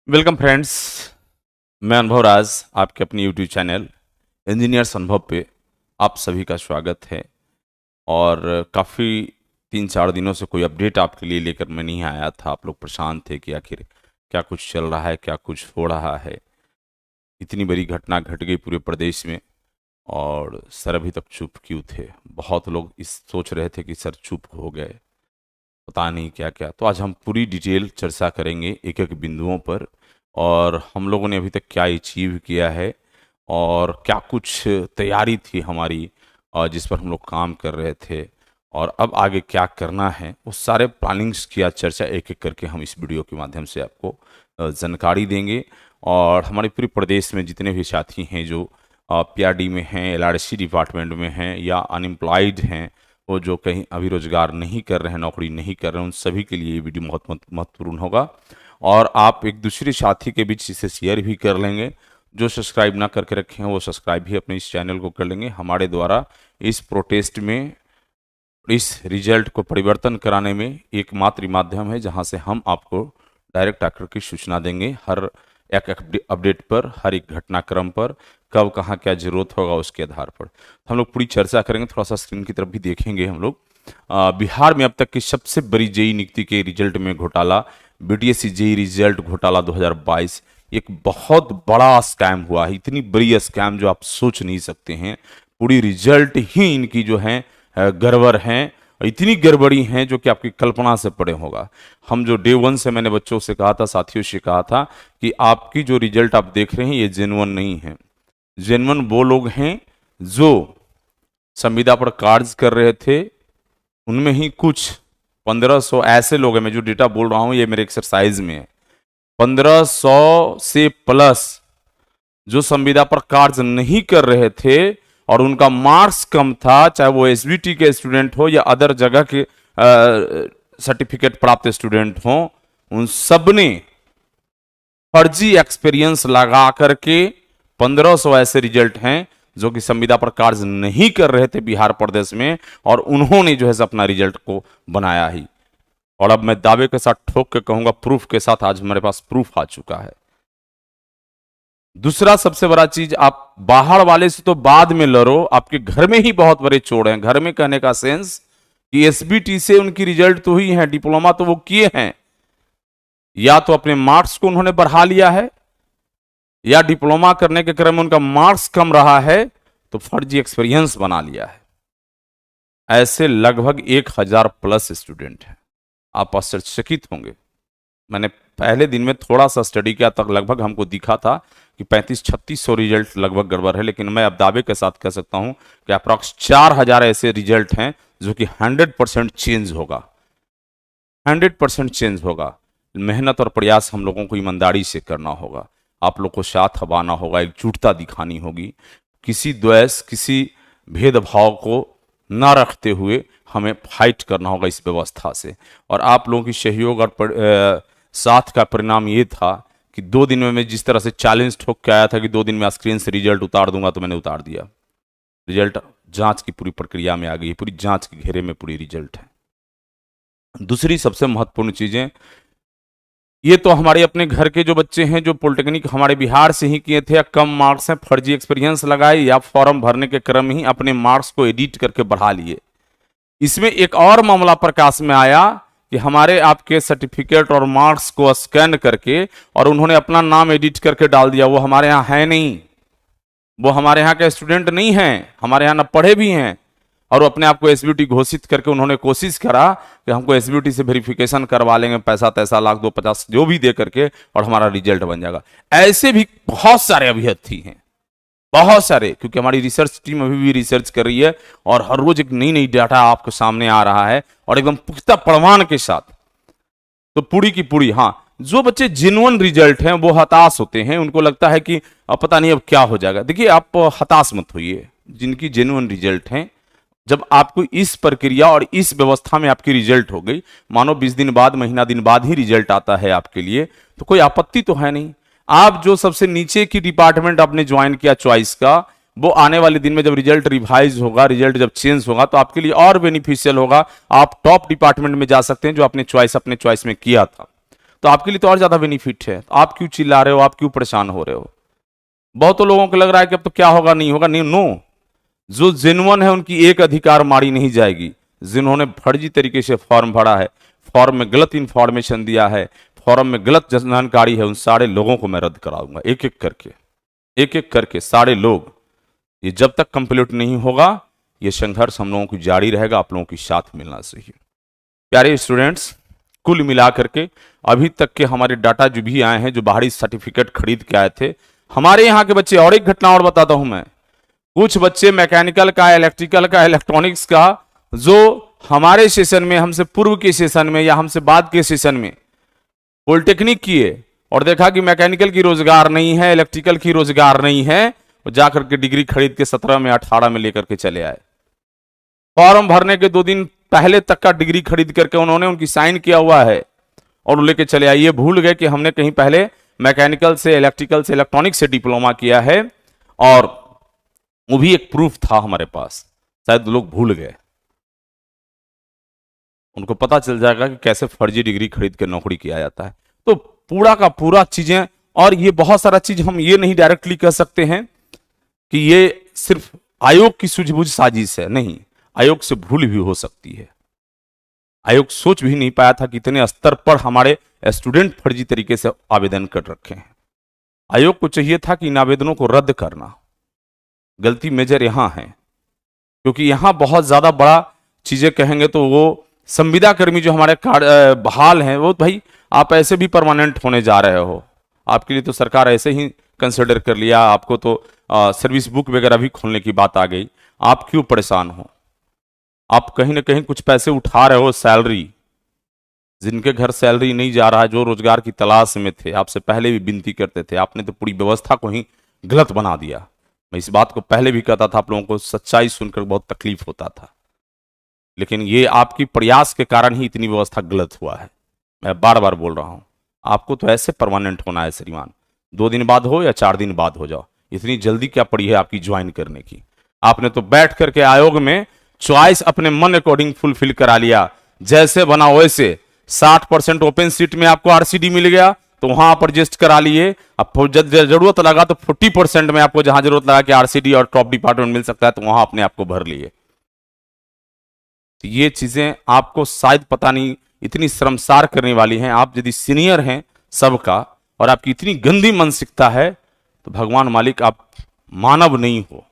Welcome friends. मैं अनुभव राज आपके अपनी यूट्यूब चैनल इंजीनियर्स अनुभव पे आप सभी का स्वागत है। और काफ़ी 3-4 दिनों से कोई अपडेट आपके लिए लेकर मैं नहीं आया था। आप लोग परेशान थे कि आखिर क्या कुछ चल रहा है, क्या कुछ हो रहा है। इतनी बड़ी घटना घट गई पूरे प्रदेश में और सर अभी तक चुप क्यों थे। बहुत लोग इस सोच रहे थे कि सर चुप हो गए, पता नहीं क्या क्या। तो आज हम पूरी डिटेल चर्चा करेंगे एक एक बिंदुओं पर, और हम लोगों ने अभी तक क्या अचीव किया है और क्या कुछ तैयारी थी हमारी और जिस पर हम लोग काम कर रहे थे, और अब आगे क्या करना है। उस सारे प्लानिंग्स की आज चर्चा एक एक करके हम इस वीडियो के माध्यम से आपको जानकारी देंगे। और हमारे पूरे प्रदेश में जितने भी साथी हैं जो पीआरडी में हैं, एलआरसी डिपार्टमेंट में हैं या अनएम्प्लॉयड हैं, वो जो कहीं अभी रोजगार नहीं कर रहे हैं, नौकरी नहीं कर रहे हैं, उन सभी के लिए ये वीडियो बहुत महत्वपूर्ण होगा। और आप एक दूसरे साथी के बीच इसे शेयर भी कर लेंगे। जो सब्सक्राइब ना करके रखे हैं वो सब्सक्राइब भी अपने इस चैनल को कर लेंगे। हमारे द्वारा इस प्रोटेस्ट में, इस रिजल्ट को परिवर्तन कराने में एकमात्र माध्यम है जहां से हम आपको डायरेक्ट आकर की सूचना देंगे हर एक अपडेट पर, हर एक घटनाक्रम पर, कब कहाँ क्या जरूरत होगा उसके आधार पर हम लोग पूरी चर्चा करेंगे। थोड़ा सा स्क्रीन की तरफ भी देखेंगे हम लोग। बिहार में अब तक की सबसे बड़ी जेई नियुक्ति के रिजल्ट में घोटाला, बीटीएस जेई रिजल्ट घोटाला 2022 एक बहुत बड़ा स्कैम हुआ है। इतनी बड़ी स्कैम जो आप सोच नहीं सकते हैं। पूरी रिजल्ट ही इनकी जो है गड़बड़ हैं, इतनी गड़बड़ी हैं जो कि आपकी कल्पना से परे होगा। हम जो डे वन से मैंने बच्चों से कहा था, साथियों से कहा था कि आपकी जो रिजल्ट आप देख रहे हैं ये जेन्युइन नहीं है। जेन्युइन वो लोग हैं जो संविदा पर कार्य कर रहे थे, उनमें ही कुछ 1500 ऐसे लोग हैं। मैं जो डेटा बोल रहा हूं ये मेरे एक्सरसाइज में है। 1500 से प्लस जो संविदा पर कार्य नहीं कर रहे थे और उनका मार्क्स कम था, चाहे वो एसबीटी के स्टूडेंट हो या अदर जगह के सर्टिफिकेट प्राप्त स्टूडेंट हो, उन सब ने फर्जी एक्सपीरियंस लगा करके 1500 ऐसे रिजल्ट हैं जो कि संविदा पर कार्य नहीं कर रहे थे बिहार प्रदेश में, और उन्होंने जो है अपना रिजल्ट को बनाया ही। और अब मैं दावे के साथ ठोक के कहूंगा, प्रूफ के साथ, आज हमारे पास प्रूफ आ चुका है। दूसरा सबसे बड़ा चीज, आप बाहर वाले से तो बाद में लड़ो, आपके घर में ही बहुत बड़े चोर हैं। घर में कहने का सेंस कि एसबीटी से उनकी रिजल्ट तो हुई है, डिप्लोमा तो वो किए हैं, या तो अपने मार्क्स को उन्होंने बढ़ा लिया है या डिप्लोमा करने के क्रम में उनका मार्क्स कम रहा है तो फर्जी एक्सपीरियंस बना लिया है। ऐसे लगभग 1000 प्लस स्टूडेंट हैं। आप आश्चर्यचकित होंगे। मैंने पहले दिन में थोड़ा सा स्टडी किया, तक लगभग हमको दिखा था कि 3500-3600 रिजल्ट लगभग गड़बड़ है, लेकिन मैं अब दावे के साथ कह सकता हूं कि अप्रॉक्स 4000 ऐसे रिजल्ट हैं जो कि 100% चेंज होगा। 100% चेंज होगा। मेहनत और प्रयास हम लोगों को ईमानदारी से करना होगा। आप लोग को साथ हबाना होगा, एकजुटता दिखानी होगी। किसी द्वेष, किसी भेदभाव को न रखते हुए हमें फाइट करना होगा इस व्यवस्था से। और आप लोगों की सहयोग और साथ का परिणाम ये था कि 2 दिन में मैं जिस तरह से चैलेंज ठोक के आया था कि 2 दिन में स्क्रीन से रिजल्ट उतार दूंगा, तो मैंने उतार दिया। रिजल्ट जांच की पूरी प्रक्रिया में आ गई है, पूरी जांच के घेरे में पूरी रिजल्ट है। दूसरी सबसे महत्वपूर्ण चीजें, ये तो हमारे अपने घर के जो बच्चे हैं जो पॉलिटेक्निक हमारे बिहार से ही किए थे या कम मार्क्स हैं, फर्जी एक्सपीरियंस लगाए या फॉर्म भरने के क्रम ही अपने मार्क्स को एडिट करके बढ़ा लिए। इसमें एक और मामला प्रकाश में आया कि हमारे आपके सर्टिफिकेट और मार्क्स को स्कैन करके और उन्होंने अपना नाम एडिट करके डाल दिया। वो हमारे यहाँ है नहीं, वो हमारे यहाँ के स्टूडेंट नहीं हैं, हमारे यहाँ न पढ़े भी हैं, और अपने आप को एसबीटी घोषित करके उन्होंने कोशिश करा कि हमको एसबीटी से वेरिफिकेशन करवा लेंगे, पैसा तैसा लाख 250 जो भी दे करके, और हमारा रिजल्ट बन जाएगा। ऐसे भी बहुत सारे अभ्यर्थी हैं, बहुत सारे, क्योंकि हमारी रिसर्च टीम अभी भी रिसर्च कर रही है और हर रोज एक नई नई डाटा आपके सामने आ रहा है और एकदम पुख्ता प्रमाण के साथ। तो पूरी की पूरी, हाँ, जो बच्चे जेन्युइन रिजल्ट हैं वो हताश होते हैं, उनको लगता है कि अब पता नहीं अब क्या हो जाएगा। देखिए, आप हताश मत होइए। जिनकी जेन्युइन रिजल्ट हैं, जब आपको इस प्रक्रिया और इस व्यवस्था में आपकी रिजल्ट हो गई, मानो 20 दिन बाद, महीना दिन बाद ही रिजल्ट आता है आपके लिए, तो कोई आपत्ति तो है नहीं। आप जो सबसे नीचे की डिपार्टमेंट आपने ज्वाइन किया चॉइस का, वो आने वाले दिन में जब रिजल्ट रिवाइज होगा, रिजल्ट जब चेंज होगा, तो आपके लिए और बेनिफिशियल होगा। आप टॉप डिपार्टमेंट में जा सकते हैं जो अपने चॉइस में किया था। तो तो आपके लिए तो और ज्यादा बेनिफिट है। तो आप क्यों चिल्ला रहे हो, आप क्यों परेशान हो रहे हो? बहुतों लोगों को लग रहा है कि अब तो क्या होगा, नहीं होगा। नहीं, नो, जो जेन्युइन है उनकी एक अधिकार मारी नहीं जाएगी। जिन्होंने फर्जी तरीके से फॉर्म भरा है, फॉर्म में गलत इंफॉर्मेशन दिया है, फॉर्म में गलत जानकारी है, उन सारे लोगों को मैं रद्द कराऊंगा एक एक करके, एक एक करके सारे लोग। ये जब तक कंप्लीट नहीं होगा, ये संघर्ष हम लोगों की जारी रहेगा। आप लोगों की साथ मिलना चाहिए। प्यारे स्टूडेंट्स, कुल मिलाकर के अभी तक के हमारे डाटा जो भी आए हैं, जो बाहरी सर्टिफिकेट खरीद के आए थे हमारे यहाँ के बच्चे, और एक घटना और बताता हूं मैं, कुछ बच्चे मैकेनिकल का, इलेक्ट्रिकल का, इलेक्ट्रॉनिक्स का, जो हमारे सेशन में, हमसे पूर्व के सेशन में या हमसे बाद के सेशन में पॉलिटेक्निक किए और देखा कि मैकेनिकल की रोजगार नहीं है, इलेक्ट्रिकल की रोजगार नहीं है, और जाकर के डिग्री खरीद के 17 में 18 में लेकर के चले आए। फॉर्म भरने के 2 दिन पहले तक का डिग्री खरीद करके उन्होंने उनकी साइन किया हुआ है और लेके चले आए। ये भूल गए कि हमने कहीं पहले मैकेनिकल से, इलेक्ट्रिकल से, इलेक्ट्रॉनिक से डिप्लोमा किया है, और वो भी एक प्रूफ था हमारे पास। शायद लोग भूल गए। उनको पता चल जाएगा कि कैसे फर्जी डिग्री खरीद के नौकरी किया जाता है। तो पूरा का पूरा चीजें, और ये बहुत सारा चीज हम ये नहीं डायरेक्टली कह सकते हैं कि ये सिर्फ आयोग की सूझबूझ साजिश है। नहीं, आयोग से भूल भी हो सकती है। आयोग सोच भी नहीं पाया था कि इतने स्तर पर हमारे स्टूडेंट फर्जी तरीके से आवेदन कर रखे हैं। आयोग को चाहिए था कि इन आवेदनों को रद्द करना। गलती मेजर यहां है, क्योंकि यहां बहुत ज्यादा बड़ा चीजें कहेंगे तो वो संविदा कर्मी जो हमारे बहाल हैं, वो भाई आप ऐसे भी परमानेंट होने जा रहे हो, आपके लिए तो सरकार ऐसे ही कंसिडर कर लिया, आपको तो सर्विस बुक वगैरह भी खोलने की बात आ गई। आप क्यों परेशान हो? आप कहीं ना कहीं कुछ पैसे उठा रहे हो, सैलरी, जिनके घर सैलरी नहीं जा रहा है, जो रोजगार की तलाश में थे, आपसे पहले भी विनती करते थे, आपने तो पूरी व्यवस्था को ही गलत बना दिया। मैं इस बात को पहले भी कहता था, आप लोगों को सच्चाई सुनकर बहुत तकलीफ होता था, लेकिन ये आपकी प्रयास के कारण ही इतनी व्यवस्था गलत हुआ है। मैं बार बार बोल रहा हूं, आपको तो ऐसे परमानेंट होना है श्रीमान, 2 दिन बाद हो या 4 दिन बाद हो जाओ, इतनी जल्दी क्या पड़ी है आपकी ज्वाइन करने की? आपने तो बैठ करके आयोग में चॉइस अपने मन अकॉर्डिंग फुलफिल करा लिया, जैसे बना वैसे। 60% ओपन सीट में आपको आरसीडी मिल गया तो वहां पर रजिस्ट करा लिए। अब जरूरत लगा तो 40% में आपको जहां जरूरत लगा कि आरसीडी और टॉप डिपार्टमेंट मिल सकता है, तो वहां अपने आपको भर लिए। तो ये चीजें आपको शायद पता नहीं इतनी शर्मसार करने वाली हैं। आप यदि सीनियर हैं सबका और आपकी इतनी गंदी मानसिकता है, तो भगवान मालिक आप मानव नहीं हो,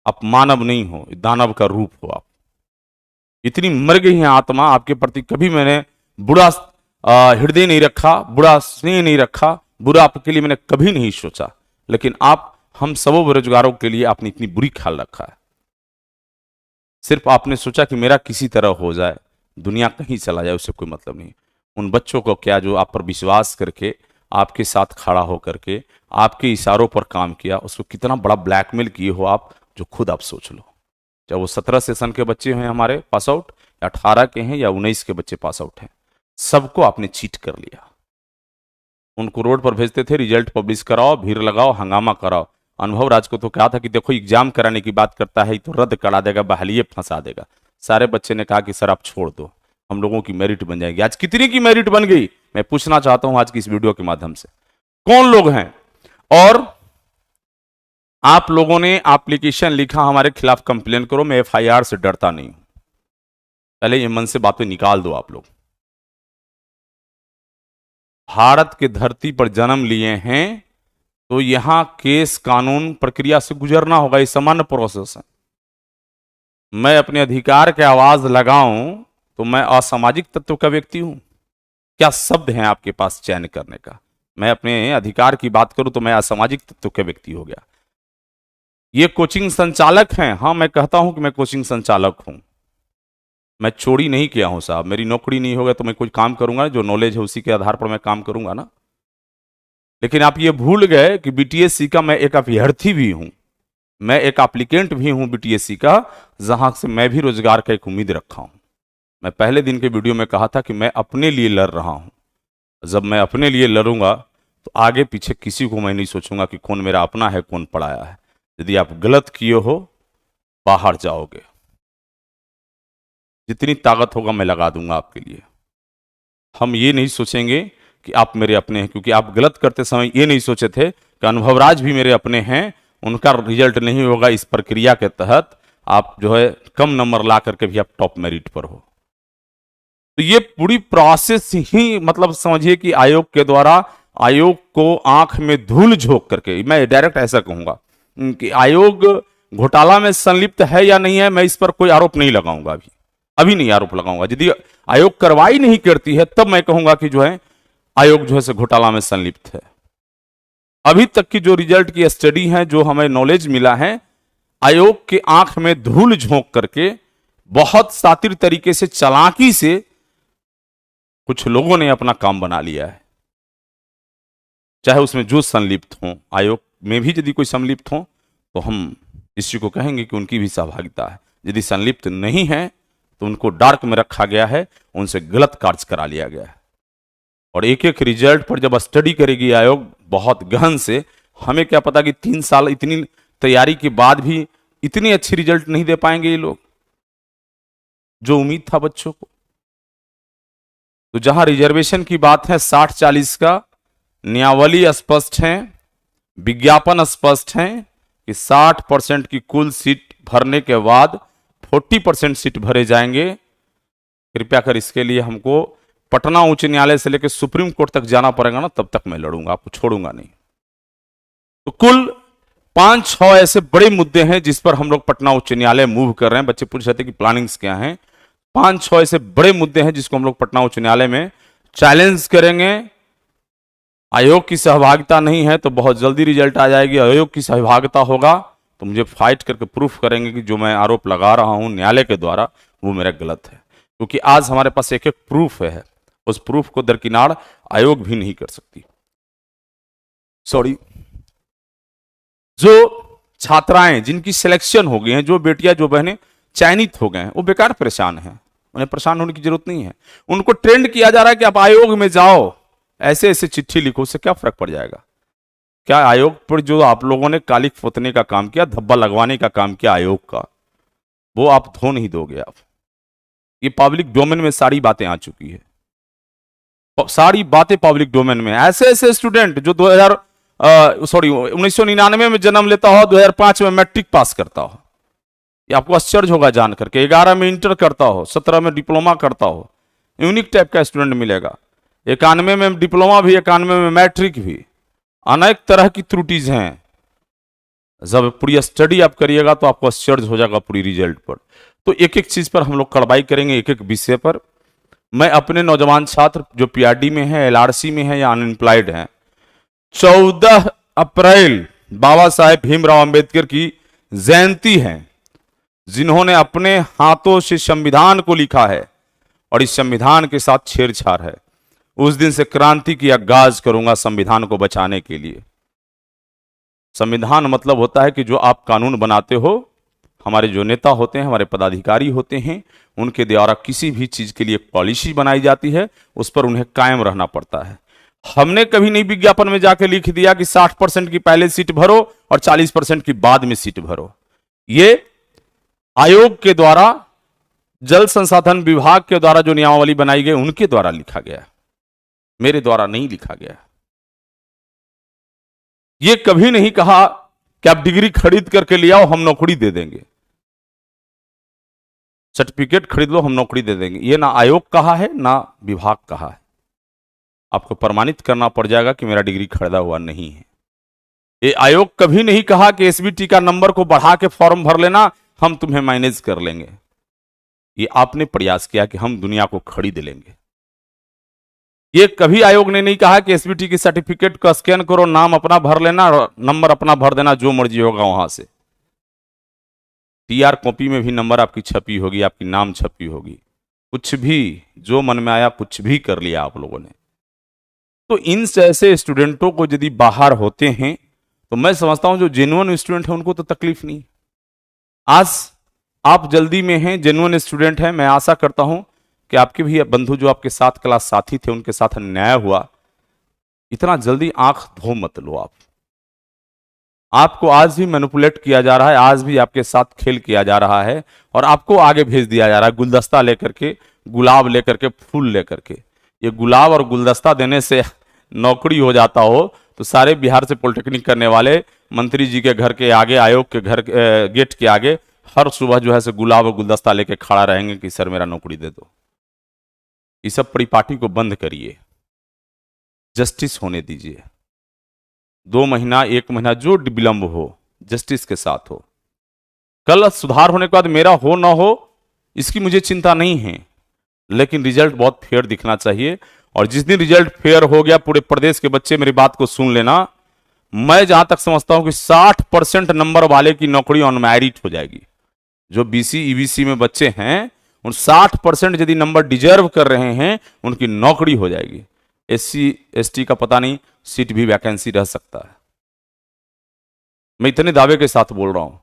आप मानव नहीं हो, दानव का रूप हो। आप इतनी मर गई है आत्मा आपके प्रति। कभी मैंने बुरा हृदय नहीं रखा, बुरा स्नेह नहीं रखा, बुरा आपके लिए मैंने कभी नहीं सोचा, लेकिन आप हम सबों बेरोजगारों के लिए आपने इतनी बुरी ख्याल रखा है। सिर्फ आपने सोचा कि मेरा किसी तरह हो जाए, दुनिया कहीं चला जाए, उससे कोई मतलब नहीं। उन बच्चों को क्या, जो आप पर विश्वास करके आपके साथ खड़ा होकर के आपके इशारों पर काम किया, उसको कितना बड़ा ब्लैकमेल किए हो आप, जो खुद आप सोच लो। चाहे वो 17 सेशन के बच्चे हैं हमारे पास आउट, या 18 के हैं, या 19 के बच्चे पास आउट हैं, सबको आपने चीट कर लिया। उनको रोड पर भेजते थे, रिजल्ट पब्लिश कराओ, भीड़ लगाओ, हंगामा कराओ। अनुभव राज को तो कहा था कि देखो एग्जाम कराने की बात करता है तो रद्द करा देगा, बहाली फंसा देगा। सारे बच्चे ने कहा कि सर आप छोड़ दो, हम लोगों की मेरिट बन जाएगी। आज कितनी की मेरिट बन गई, मैं पूछना चाहता हूं आज की इस वीडियो के माध्यम से, कौन लोग हैं? और आप लोगों ने एप्लीकेशन लिखा हमारे खिलाफ कंप्लेन करो, मैं एफआईआर से डरता नहीं हूं। पहले ये मन से बातें निकाल दो। आप लोग भारत के धरती पर जन्म लिए हैं तो यहां केस कानून प्रक्रिया से गुजरना होगा, ये सामान्य प्रोसेस है। मैं अपने अधिकार के आवाज लगाऊं तो मैं असामाजिक तत्व का व्यक्ति हूं? क्या शब्द हैं आपके पास चयन करने का? मैं अपने अधिकार की बात करूं तो मैं असामाजिक तत्व का व्यक्ति हो गया। ये कोचिंग संचालक हैं, हां मैं कहता हूं कि मैं कोचिंग संचालक हूं। मैं चोरी नहीं किया हूं साहब, मेरी नौकरी नहीं होगा तो मैं कुछ काम करूंगा, जो नॉलेज है उसी के आधार पर मैं काम करूंगा ना। लेकिन आप ये भूल गए कि बीटीएससी का मैं एक अभ्यर्थी भी हूं, मैं एक एप्लीकेंट भी हूं बीटीएससी का, जहां से मैं भी रोजगार का एक उम्मीद रखा हूं। मैं पहले दिन के वीडियो में कहा था कि मैं अपने लिए लड़ रहा हूं। जब मैं अपने लिए लड़ूंगा तो आगे पीछे किसी को मैं नहीं सोचूंगा कि कौन मेरा अपना है, कौन पराया है। यदि आप गलत किए हो, बाहर जाओगे, जितनी ताकत होगा मैं लगा दूंगा आपके लिए। हम ये नहीं सोचेंगे कि आप मेरे अपने हैं, क्योंकि आप गलत करते समय ये नहीं सोचे थे कि अनुभवराज भी मेरे अपने हैं, उनका रिजल्ट नहीं होगा, इस प्रक्रिया के तहत आप जो है कम नंबर ला करके भी आप टॉप मेरिट पर हो। तो ये पूरी प्रोसेस ही मतलब समझिए कि आयोग के द्वारा आयोग को आंख में धूल झोंक करके, मैं डायरेक्ट ऐसा कहूंगा कि आयोग घोटाला में संलिप्त है या नहीं है, मैं इस पर कोई आरोप नहीं लगाऊंगा, अभी नहीं आरोप लगाऊंगा। यदि आयोग कार्रवाई नहीं करती है तब मैं कहूंगा कि जो है आयोग जो है घोटाला में संलिप्त है। अभी तक की जो रिजल्ट की स्टडी है, जो हमें नॉलेज मिला है, आयोग के आंख में धूल झोंक करके बहुत शातिर तरीके से, चालाकी से कुछ लोगों ने अपना काम बना लिया है। चाहे उसमें जो संलिप्त हो, आयोग में भी यदि कोई संलिप्त हो तो हम इसी को कहेंगे कि उनकी भी सहभागिता है। यदि संलिप्त नहीं है तो उनको डार्क में रखा गया है, उनसे गलत कार्य करा लिया गया है। और एक एक रिजल्ट पर जब स्टडी करेगी आयोग बहुत गहन से, हमें क्या पता कि 3 साल इतनी तैयारी के बाद भी इतनी अच्छी रिजल्ट नहीं दे पाएंगे ये लोग, जो उम्मीद था बच्चों को। तो जहां रिजर्वेशन की बात है 60-40 का, नियमावली स्पष्ट है, विज्ञापन स्पष्ट है कि 60% की कुल सीट भरने के बाद 40% सीट भरे जाएंगे। कृपया कर इसके लिए हमको पटना उच्च न्यायालय से लेकर सुप्रीम कोर्ट तक जाना पड़ेगा ना, तब तक मैं लड़ूंगा, आपको छोड़ूंगा नहीं। तो कुल 5-6 ऐसे बड़े मुद्दे हैं जिस पर हम लोग पटना उच्च न्यायालय मूव कर रहे हैं। बच्चे पूछ रहे थे कि प्लानिंग्स क्या हैं। 5-6 ऐसे बड़े मुद्दे हैं जिसको हम लोग पटना उच्च न्यायालय में चैलेंज करेंगे। आयोग की सहभागिता नहीं है तो बहुत जल्दी रिजल्ट आ जाएगी। आयोग की सहभागिता होगा तो मुझे फाइट करके प्रूफ करेंगे कि जो मैं आरोप लगा रहा हूं न्यायालय के द्वारा वो मेरा गलत है, क्योंकि आज हमारे पास एक एक प्रूफ है, उस प्रूफ को दरकिनार आयोग भी नहीं कर सकती। सॉरी, जो छात्राएं जिनकी सिलेक्शन हो गई हैं, जो बेटियां जो बहनें चयनित हो गए हैं, वो बेकार परेशान हैं, उन्हें परेशान होने की जरूरत नहीं है। उनको ट्रेंड किया जा रहा है कि आप आयोग में जाओ, ऐसे ऐसे चिट्ठी लिखो, उससे क्या फर्क पड़ जाएगा? क्या आयोग पर जो आप लोगों ने कालिक पोतने का काम किया, धब्बा लगवाने का काम किया आयोग का, वो आप धो नहीं दोगे। आप ये पब्लिक डोमेन में सारी बातें आ चुकी है, सारी बातें पब्लिक डोमेन में। ऐसे ऐसे स्टूडेंट जो 1999 में जन्म लेता हो, 2005 में मैट्रिक पास करता हो, ये आपको आश्चर्य होगा जान करके। 11 में इंटर करता हो, 17 में डिप्लोमा करता हो, यूनिक टाइप का स्टूडेंट मिलेगा। 91 में डिप्लोमा भी, 91 में मैट्रिक भी, अनेक तरह की त्रुटिज हैं। जब पूरी स्टडी आप करिएगा तो आपको आश्चर्य हो जाएगा पूरी रिजल्ट पर। तो एक एक चीज पर हम लोग कार्रवाई करेंगे, एक एक विषय पर। मैं अपने नौजवान छात्र जो पीआरडी में है, एलआरसी में है या अनएम्प्लॉयड हैं, 14 अप्रैल बाबा साहेब भीमराव अंबेडकर की जयंती है, जिन्होंने अपने हाथों से संविधान को लिखा है और इस संविधान के साथ छेड़छाड़ है, उस दिन से क्रांति की आगाज करूंगा संविधान को बचाने के लिए। संविधान मतलब होता है कि जो आप कानून बनाते हो, हमारे जो नेता होते हैं, हमारे पदाधिकारी होते हैं, उनके द्वारा किसी भी चीज के लिए पॉलिसी बनाई जाती है, उस पर उन्हें कायम रहना पड़ता है। हमने कभी नहीं विज्ञापन में जाके लिख दिया कि 60% की पहले सीट भरो और 40% की बाद में सीट भरो। ये आयोग के द्वारा, जल संसाधन विभाग के द्वारा जो नियमावली बनाई गई उनके द्वारा लिखा गया, मेरे द्वारा नहीं लिखा गया। ये कभी नहीं कहा कि आप डिग्री खरीद करके ले आओ, हम नौकरी दे देंगे, सर्टिफिकेट खरीद लो हम नौकरी दे देंगे। ये ना आयोग कहा है ना विभाग कहा है। आपको प्रमाणित करना पड़ जाएगा कि मेरा डिग्री खरीदा हुआ नहीं है। ये आयोग कभी नहीं कहा कि एसबीटी का नंबर को बढ़ा के फॉर्म भर लेना, हम तुम्हें मैनेज कर लेंगे। ये आपने प्रयास किया कि हम दुनिया को खरीद लेंगे। ये कभी आयोग ने नहीं कहा कि एसबीटी की सर्टिफिकेट को स्कैन करो, नाम अपना भर लेना, नंबर अपना भर देना, जो मर्जी होगा वहां से। टीआर कॉपी में भी नंबर आपकी छपी होगी, आपकी नाम छपी होगी, कुछ भी जो मन में आया कुछ भी कर लिया आप लोगों ने। तो इन ऐसे स्टूडेंटों को यदि बाहर होते हैं तो मैं समझता हूं जो जेन्युइन स्टूडेंट है उनको तो तकलीफ नहीं। आज आप जल्दी में हैं, जेन्युइन स्टूडेंट हैं, मैं आशा करता हूं कि आपके भी बंधु जो आपके साथ क्लास साथी थे उनके साथ अन्याय हुआ, इतना जल्दी आंख धो मत लो। आपको आज भी मैनिपुलेट किया जा रहा है, आज भी आपके साथ खेल किया जा रहा है और आपको आगे भेज दिया जा रहा है गुलदस्ता लेकर के, गुलाब लेकर के, फूल लेकर के। ये गुलाब और गुलदस्ता देने से नौकरी हो जाता हो तो सारे बिहार से पॉलिटेक्निक करने वाले मंत्री जी के घर के आगे, आयोग के घर गेट के आगे हर सुबह जो है से गुलाब और गुलदस्ता लेके खड़ा रहेंगे कि सर मेरा नौकरी दे दो। ये सब परिपाटी को बंद करिए, जस्टिस होने दीजिए। 2 महीना 1 महीना जो विलंब हो जस्टिस के साथ हो। कल सुधार होने के बाद मेरा हो ना हो इसकी मुझे चिंता नहीं है, लेकिन रिजल्ट बहुत फेयर दिखना चाहिए। और जिस दिन रिजल्ट फेयर हो गया, पूरे प्रदेश के बच्चे मेरी बात को सुन लेना, मैं जहां तक समझता हूं कि 60% नंबर वाले की नौकरी ऑन मेरिट हो जाएगी। जो बीसी ईबीसी में बच्चे हैं उन 60% यदि नंबर डिजर्व कर रहे हैं उनकी नौकरी हो जाएगी। एससी एसटी का पता नहीं, सीट भी वैकेंसी रह सकता है। मैं इतने दावे के साथ बोल रहा हूं।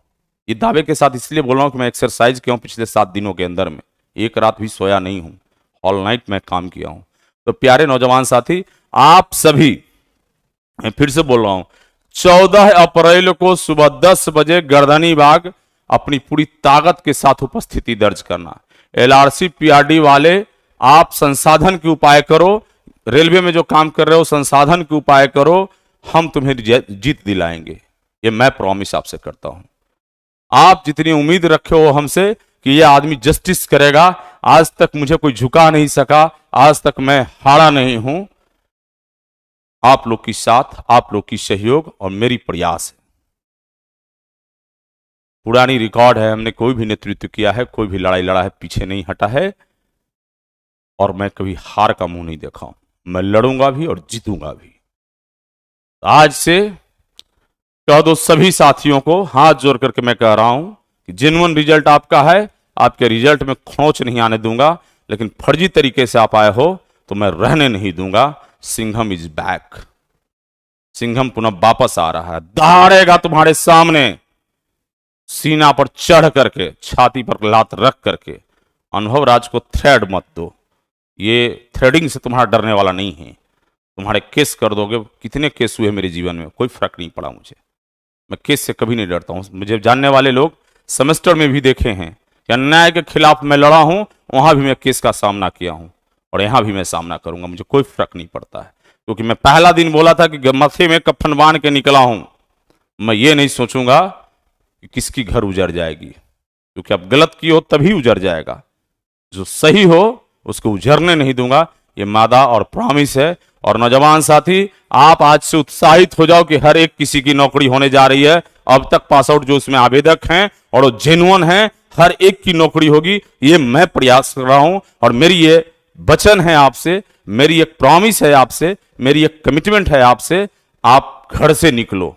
ये दावे के साथ इसलिए बोल रहा हूं कि मैं एक्सरसाइज किया हूं पिछले 7 दिनों के अंदर में, एक रात भी सोया नहीं हूं, ऑल नाइट मैं काम किया हूं। तो प्यारे नौजवान साथी, आप सभी, मैं फिर से बोल रहा हूं, 14 अप्रैल को सुबह 10 बजे गर्दनी बाग अपनी पूरी ताकत के साथ उपस्थिति दर्ज करना। एलआरसी पीआरडी वाले, आप संसाधन के उपाय करो। रेलवे में जो काम कर रहे हो संसाधन के उपाय करो, हम तुम्हें जीत दिलाएंगे। ये मैं प्रॉमिस आपसे करता हूं। आप जितनी उम्मीद रखे हो हमसे कि ये आदमी जस्टिस करेगा, आज तक मुझे कोई झुका नहीं सका, आज तक मैं हारा नहीं हूं। आप लोग की साथ, आप लोग की सहयोग और मेरी प्रयास है। पुरानी रिकॉर्ड है, हमने कोई भी नेतृत्व किया है, कोई भी लड़ाई लड़ा है, पीछे नहीं हटा है, और मैं कभी हार का मुंह नहीं देखा हूं। मैं लड़ूंगा भी और जीतूंगा भी। आज से कह दो सभी साथियों को, हाथ जोड़ करके मैं कह रहा हूं कि जेन्युइन रिजल्ट आपका है, आपके रिजल्ट में खरोंच नहीं आने दूंगा, लेकिन फर्जी तरीके से आप आए हो तो मैं रहने नहीं दूंगा। Singham is back. सिंघम पुनः वापस आ रहा है, दहाड़ेगा तुम्हारे सामने, सीना पर चढ़ करके, छाती पर लात रख करके। अनुभव राज को थ्रेड मत दो, ये थ्रेडिंग से तुम्हारा डरने वाला नहीं है। तुम्हारे केस कर दोगे। कितने केस हुए मेरे जीवन में, कोई फर्क नहीं पड़ा मुझे। मैं केस से कभी नहीं डरता हूं। मुझे जानने वाले लोग सेमेस्टर में भी देखे हैं कि अन्याय के खिलाफ मैं लड़ा हूं, वहां भी मैं केस का सामना किया हूं और यहां भी मैं सामना करूंगा। मुझे कोई फर्क नहीं पड़ता है, क्योंकि मैं पहला दिन बोला था कि मथे में कफन बांध के निकला हूं। मैं ये नहीं सोचूंगा कि किसकी घर उजड़ जाएगी, क्योंकि अब गलत की हो तभी उजड़ जाएगा। जो सही हो उसको उजड़ने नहीं दूंगा। ये मादा और प्रॉमिस है। और नौजवान साथी, आप आज से उत्साहित हो जाओ कि हर एक किसी की नौकरी होने जा रही है। अब तक पास आउट जो उसमें आवेदक हैं और वो जेन्युइन हैं, हर एक की नौकरी होगी। ये मैं प्रयास कर रहा हूं और मेरी ये वचन है आपसे, मेरी एक प्रॉमिस है आपसे, मेरी एक कमिटमेंट है आपसे। आप घर से निकलो।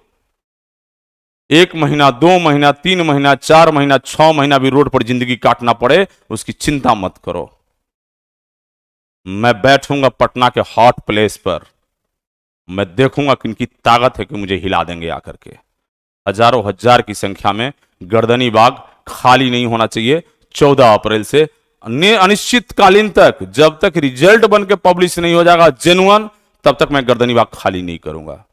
1 महीना, 2 महीना, 3 महीना, 4 महीना, 6 महीना भी रोड पर जिंदगी काटना पड़े, उसकी चिंता मत करो। मैं बैठूंगा पटना के हॉट प्लेस पर, मैं देखूंगा कि इनकी ताकत है कि मुझे हिला देंगे आकर के। हजारों हजार की संख्या में गर्दनी बाग खाली नहीं होना चाहिए। 14 अप्रैल से अनिश्चितकालीन तक, जब तक रिजल्ट बन के पब्लिश नहीं हो जाएगा जेन्युइन, तब तक मैं गर्दनी बाग खाली नहीं करूंगा।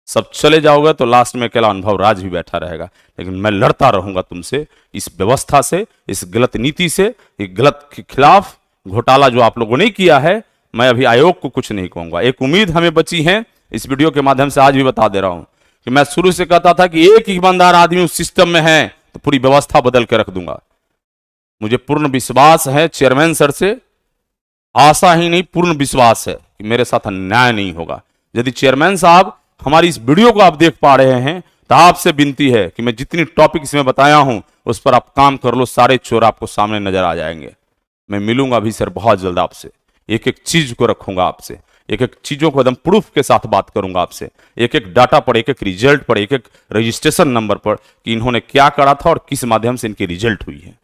सब चले जाओगे तो लास्ट में अकेला अनुभव राज भी बैठा रहेगा, लेकिन मैं लड़ता रहूंगा तुमसे, इस व्यवस्था से, इस गलत नीति से, इस गलत के खिलाफ। घोटाला जो आप लोगों ने किया है, मैं अभी आयोग को कुछ नहीं कहूंगा। एक उम्मीद हमें बची है, इस वीडियो के माध्यम से आज भी बता दे रहा हूं कि मैं शुरू से कहता था कि एक ईमानदार आदमी उस सिस्टम में है तो पूरी व्यवस्था बदल के रख दूंगा। मुझे पूर्ण विश्वास है चेयरमैन सर से, आशा ही नहीं पूर्ण विश्वास है कि मेरे साथ अन्याय नहीं होगा। यदि चेयरमैन साहब हमारी इस वीडियो को आप देख पा रहे हैं तो आपसे विनती है कि मैं जितनी टॉपिक इसमें बताया हूं उस पर आप काम कर लो, सारे चोर आपको सामने नजर आ जाएंगे। मैं मिलूंगा भी सर बहुत जल्द आपसे, एक एक चीज को रखूंगा आपसे, एक एक चीजों को एकदम प्रूफ के साथ बात करूंगा आपसे, एक एक डाटा पर, एक एक रिजल्ट पर, एक एक रजिस्ट्रेशन नंबर पर कि इन्होंने क्या करा था और किस माध्यम से इनकी रिजल्ट हुई है।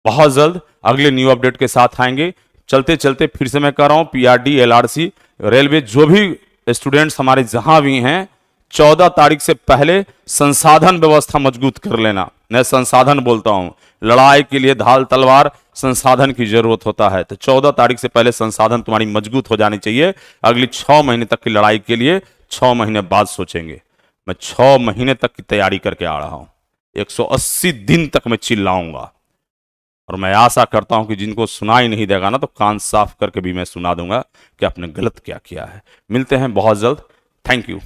बहुत जल्द अगले न्यू अपडेट के साथ आएंगे। चलते चलते फिर से मैं कह रहा हूं, पीआरडी, एलआरसी, रेलवे, जो भी स्टूडेंट्स हमारे जहां भी हैं, 14 तारीख से पहले संसाधन व्यवस्था मजबूत कर लेना। मैं संसाधन बोलता हूं, लड़ाई के लिए ढाल तलवार संसाधन की जरूरत होता है, तो 14 तारीख से पहले संसाधन तुम्हारी मजबूत हो जानी चाहिए। अगली 6 महीने तक की लड़ाई के लिए 6 महीने बाद सोचेंगे। मैं 6 महीने तक की तैयारी करके आ रहा हूं, 180 दिन तक मैं चिल्लाऊंगा। और मैं आशा करता हूं कि जिनको सुनाई नहीं देगा ना, तो कान साफ करके भी मैं सुना दूंगा कि आपने गलत क्या किया है। मिलते हैं बहुत जल्द। Thank you.